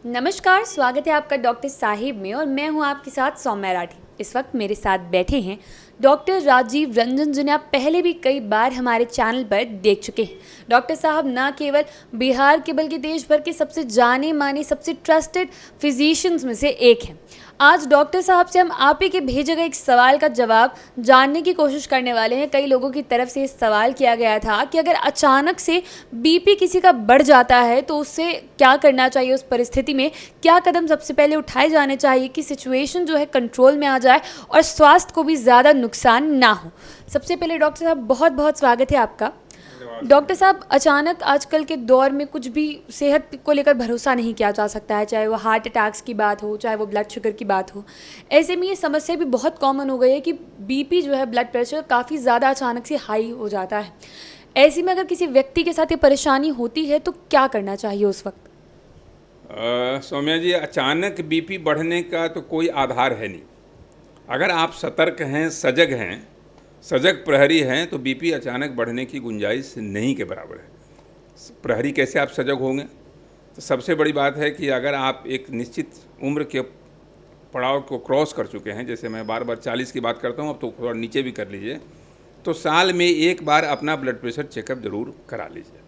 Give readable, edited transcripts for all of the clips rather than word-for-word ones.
नमस्कार, स्वागत है आपका डॉक्टर साहिब में और मैं हूं आपके साथ सौम्या राठी। इस वक्त मेरे साथ बैठे हैं डॉक्टर राजीव रंजन, जिन्हें आप पहले भी कई बार हमारे चैनल पर देख चुके हैं। डॉक्टर साहब न केवल बिहार के बल्कि देश भर के सबसे जाने माने, सबसे ट्रस्टेड फिजिशियंस में से एक हैं। आज डॉक्टर साहब से हम आप ही के भेजे गए एक सवाल का जवाब जानने की कोशिश करने वाले हैं। कई लोगों की तरफ से इस सवाल किया गया था कि अगर अचानक से बीपी किसी का बढ़ जाता है तो उससे क्या करना चाहिए, उस परिस्थिति में क्या कदम सबसे पहले उठाए जाने चाहिए कि सिचुएशन जो है कंट्रोल में आ जाए और स्वास्थ्य को भी ज़्यादा नुकसान ना हो। सबसे पहले डॉक्टर साहब बहुत बहुत स्वागत है आपका। डॉक्टर साहब, अचानक आजकल के दौर में कुछ भी सेहत को लेकर भरोसा नहीं किया जा सकता है, चाहे वो हार्ट अटैक्स की बात हो, चाहे वो ब्लड शुगर की बात हो। ऐसे में ये समस्या भी बहुत कॉमन हो गई है कि बीपी जो है, ब्लड प्रेशर काफ़ी ज़्यादा अचानक से हाई हो जाता है। ऐसे में अगर किसी व्यक्ति के साथ ये परेशानी होती है तो क्या करना चाहिए उस वक्त? सौम्या जी, अचानक बीपी बढ़ने का तो कोई आधार है नहीं। अगर आप सतर्क हैं, सजग प्रहरी हैं तो बीपी अचानक बढ़ने की गुंजाइश नहीं के बराबर है। प्रहरी कैसे आप सजग होंगे? तो सबसे बड़ी बात है कि अगर आप एक निश्चित उम्र के पड़ाव को क्रॉस कर चुके हैं, जैसे मैं बार बार 40 की बात करता हूँ, अब तो थोड़ा नीचे भी कर लीजिए, तो साल में एक बार अपना ब्लड प्रेशर चेकअप ज़रूर करा लीजिए।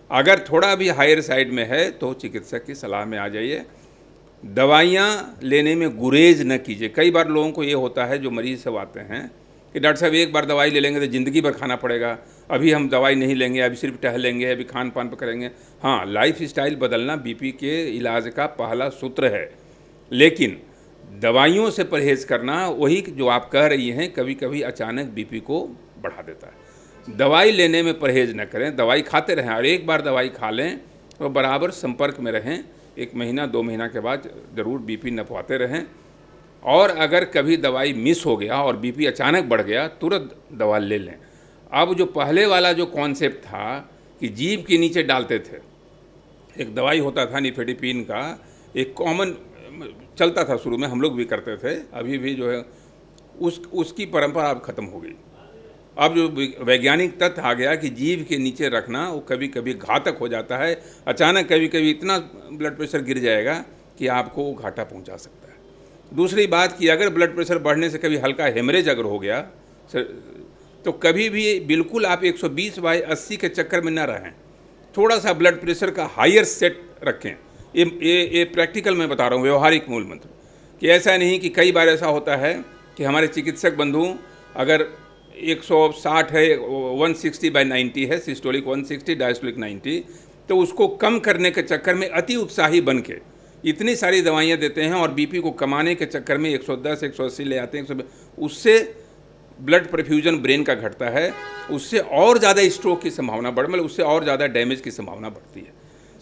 अगर थोड़ा भी हायर साइड में है तो चिकित्सक की सलाह में आ जाइए। दवाइयाँ लेने में गुरेज न कीजिए। कई बार लोगों को ये होता है, जो मरीज सब आते हैं, कि डॉक्टर साहब एक बार दवाई ले लेंगे तो ज़िंदगी भर खाना पड़ेगा, अभी हम दवाई नहीं लेंगे, अभी सिर्फ टहलेंगे, अभी खान पान पर करेंगे। हाँ, लाइफ स्टाइल बदलना बीपी के इलाज का पहला सूत्र है, लेकिन दवाइयों से परहेज़ करना, वही जो आप कह रही हैं, कभी कभी अचानक बीपी को बढ़ा देता है। दवाई लेने में परहेज़ न करें, दवाई खाते रहें, और एक बार दवाई खा लें तो बराबर संपर्क में रहें। 1 महीना 2 महीना के बाद ज़रूर बीपी नपवाते रहें। और अगर कभी दवाई मिस हो गया और बीपी अचानक बढ़ गया, तुरंत दवा ले लें। अब जो पहले वाला जो कॉन्सेप्ट था कि जीभ के नीचे डालते थे, एक दवाई होता था निफेडिपिन का, एक कॉमन चलता था, शुरू में हम लोग भी करते थे, अभी भी जो है उसकी परंपरा अब ख़त्म हो गई। अब जो वैज्ञानिक तथ्य आ गया कि जीभ के नीचे रखना वो कभी कभी घातक हो जाता है। अचानक कभी कभी इतना ब्लड प्रेशर गिर जाएगा कि आपको वो घाटा पहुंचा सकता है। दूसरी बात कि अगर ब्लड प्रेशर बढ़ने से कभी हल्का हेमरेज अगर हो गया तो कभी भी बिल्कुल आप 120/80 के चक्कर में न रहें। थोड़ा सा ब्लड प्रेशर का हायर सेट रखें। ये प्रैक्टिकल मैं बता रहा हूँ, व्यवहारिक मूल मंत्र, कि ऐसा नहीं कि कई बार ऐसा होता है कि हमारे चिकित्सक बंधु अगर 160 है, 160/90 है, सिस्टोलिक 160, डायस्टोलिक 90, तो उसको कम करने के चक्कर में अति उत्साही बन के इतनी सारी दवाइयाँ देते हैं और बीपी को कमाने के चक्कर में 110, 180 ले आते हैं। उससे ब्लड परफ्यूजन ब्रेन का घटता है, उससे और ज़्यादा स्ट्रोक की संभावना मतलब उससे और ज़्यादा डैमेज की संभावना बढ़ती है।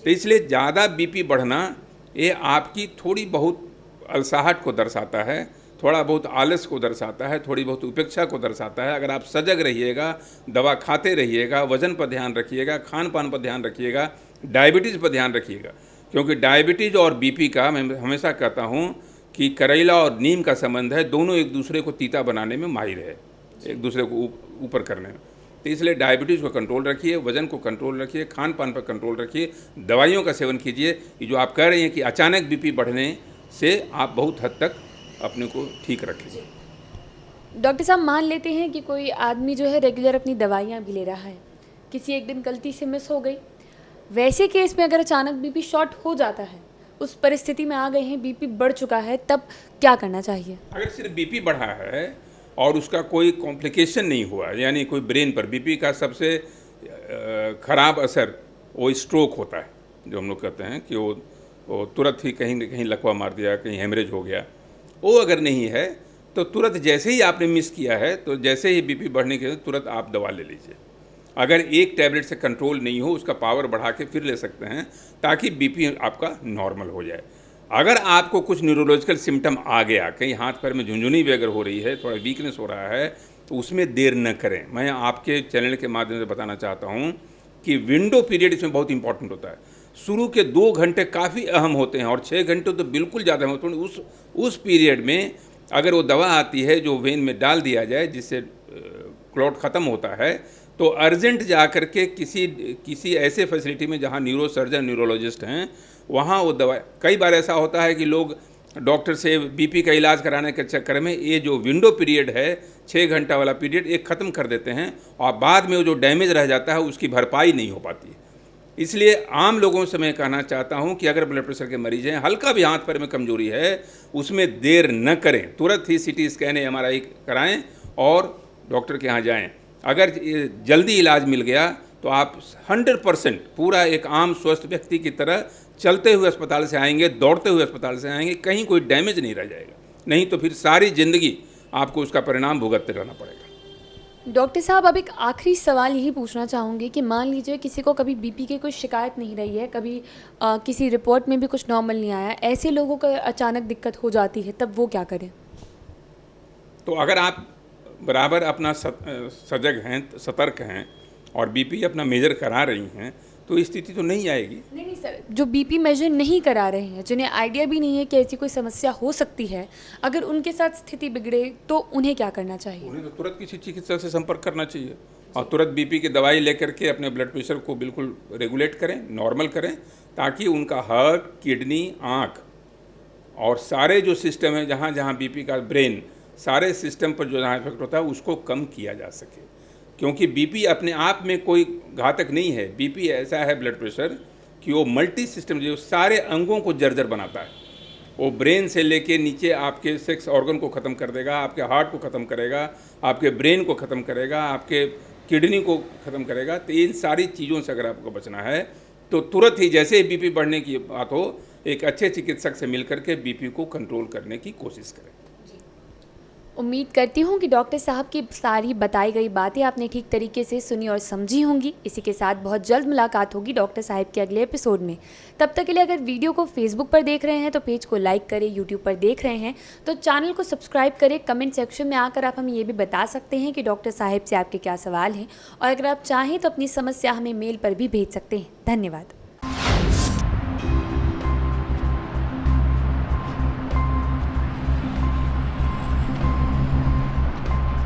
तो इसलिए ज़्यादा बीपी बढ़ना ये आपकी थोड़ी बहुत अलसाहट को दर्शाता है, थोड़ा बहुत आलस को दर्शाता है, थोड़ी बहुत उपेक्षा को दर्शाता है। अगर आप सजग रहिएगा, दवा खाते रहिएगा, वजन पर ध्यान रखिएगा, खान पान पर ध्यान रखिएगा, डायबिटीज़ पर ध्यान रखिएगा, क्योंकि डायबिटीज़ और बीपी का मैं हमेशा कहता हूँ कि करेला और नीम का संबंध है, दोनों एक दूसरे को तीता बनाने में माहिर है, एक दूसरे को ऊपर करने में। तो इसलिए डायबिटीज़ को कंट्रोल रखिए, वजन को कंट्रोल रखिए, खान पान पर कंट्रोल रखिए, दवाइयों का सेवन कीजिए। ये जो आप कह रही हैं कि अचानक बीपी बढ़ने से आप बहुत हद तक अपने को ठीक रखेंगे। डॉक्टर साहब, मान लेते हैं कि कोई आदमी जो है रेगुलर अपनी दवाइयाँ भी ले रहा है, किसी एक दिन गलती से मिस हो गई, वैसे केस में अगर अचानक बीपी शॉर्ट हो जाता है, उस परिस्थिति में आ गए हैं, बीपी बढ़ चुका है, तब क्या करना चाहिए? अगर सिर्फ बीपी बढ़ा है और उसका कोई कॉम्प्लिकेशन नहीं हुआ, यानी कोई ब्रेन पर, बीपी का सबसे ख़राब असर वो स्ट्रोक होता है, जो हम लोग कहते हैं कि वो तुरंत ही कहीं न कहीं लकवा मार दिया, कहीं हेमरेज हो गया, वो अगर नहीं है तो तुरंत जैसे ही आपने मिस किया है, तो जैसे ही बीपी बढ़ने के तुरंत आप दवा ले लीजिए। अगर एक टैबलेट से कंट्रोल नहीं हो, उसका पावर बढ़ा के फिर ले सकते हैं, ताकि बीपी आपका नॉर्मल हो जाए। अगर आपको कुछ न्यूरोलॉजिकल सिम्टम आ गया, कहीं हाथ पैर में झुंझुनी भी अगर हो रही है, थोड़ा वीकनेस हो रहा है, तो उसमें देर न करें। मैं आपके चैनल के माध्यम से बताना चाहता हूँ कि विंडो पीरियड इसमें बहुत इंपॉर्टेंट होता है। शुरू के 2 घंटे काफ़ी अहम होते हैं और 6 घंटे तो बिल्कुल ज़्यादा होते हैं। उस पीरियड में अगर वो दवा आती है जो वेन में डाल दिया जाए, जिससे क्लॉट ख़त्म होता है, तो अर्जेंट जा कर के किसी ऐसे फैसिलिटी में जहाँ न्यूरोसर्जन न्यूरोलॉजिस्ट हैं वहाँ वो दवा, कई बार ऐसा होता है कि लोग डॉक्टर से बीपी का इलाज कराने के चक्कर में ये जो विंडो पीरियड है 6 घंटा वाला पीरियड एक ख़त्म कर देते हैं और बाद में वो जो डैमेज रह जाता है उसकी भरपाई नहीं हो पाती है। इसलिए आम लोगों से मैं कहना चाहता हूं कि अगर ब्लड प्रेशर के मरीज हैं, हल्का भी हाथ पैर में कमजोरी है, उसमें देर न करें, तुरंत ही सीटी स्कैन एमआरआई कराएं और डॉक्टर के यहाँ जाएं। अगर जल्दी इलाज मिल गया तो आप 100% पूरा एक आम स्वस्थ व्यक्ति की तरह चलते हुए अस्पताल से आएंगे, दौड़ते हुए अस्पताल से आएंगे, कहीं कोई डैमेज नहीं रह जाएगा। नहीं तो फिर सारी ज़िंदगी आपको उसका परिणाम भुगतते रहना पड़ेगा। डॉक्टर साहब, अब एक आखिरी सवाल यही पूछना चाहूँगी कि मान लीजिए किसी को कभी बीपी की कोई शिकायत नहीं रही है, कभी किसी रिपोर्ट में भी कुछ नॉर्मल नहीं आया, ऐसे लोगों को अचानक दिक्कत हो जाती है, तब वो क्या करें? तो अगर आप बराबर अपना सजग हैं, सतर्क हैं और बीपी अपना मेजर करा रही हैं तो स्थिति तो नहीं आएगी। नहीं सर, जो बीपी मेजर नहीं करा रहे हैं, जिन्हें आइडिया भी नहीं है कि ऐसी कोई समस्या हो सकती है, अगर उनके साथ स्थिति बिगड़े तो उन्हें क्या करना चाहिए? उन्हें तो तुरंत किसी चिकित्सक से संपर्क करना चाहिए और तुरंत बीपी की दवाई लेकर के अपने ब्लड प्रेशर को बिल्कुल रेगुलेट करें, नॉर्मल करें, ताकि उनका हार्ट, किडनी, आँख और सारे जो सिस्टम है, जहाँ जहाँ बीपी का, ब्रेन, सारे सिस्टम पर जो जहाँ इफेक्ट होता है उसको कम किया जा सके। क्योंकि बीपी अपने आप में कोई घातक नहीं है। बीपी ऐसा है ब्लड प्रेशर कि वो मल्टी सिस्टम, जो सारे अंगों को जर्जर बनाता है। वो ब्रेन से लेके नीचे आपके सेक्स ऑर्गन को ख़त्म कर देगा, आपके हार्ट को ख़त्म करेगा, आपके ब्रेन को ख़त्म करेगा, आपके किडनी को ख़त्म करेगा। तो इन सारी चीज़ों से अगर आपको बचना है तो तुरंत ही जैसे ही बीपी बढ़ने की बात हो, एक अच्छे चिकित्सक से मिल करके बीपी को कंट्रोल करने की कोशिश करें। उम्मीद करती हूँ कि डॉक्टर साहब की सारी बताई गई बातें आपने ठीक तरीके से सुनी और समझी होंगी। इसी के साथ बहुत जल्द मुलाकात होगी डॉक्टर साहब के अगले एपिसोड में। तब तक के लिए अगर वीडियो को फेसबुक पर देख रहे हैं तो पेज को लाइक करें, यूट्यूब पर देख रहे हैं तो चैनल को सब्सक्राइब करें। कमेंट सेक्शन में आकर आप हमें ये भी बता सकते हैं कि डॉक्टर साहब से आपके क्या सवाल हैं, और अगर आप चाहें तो अपनी समस्या हमें मेल पर भी भेज सकते हैं। धन्यवाद।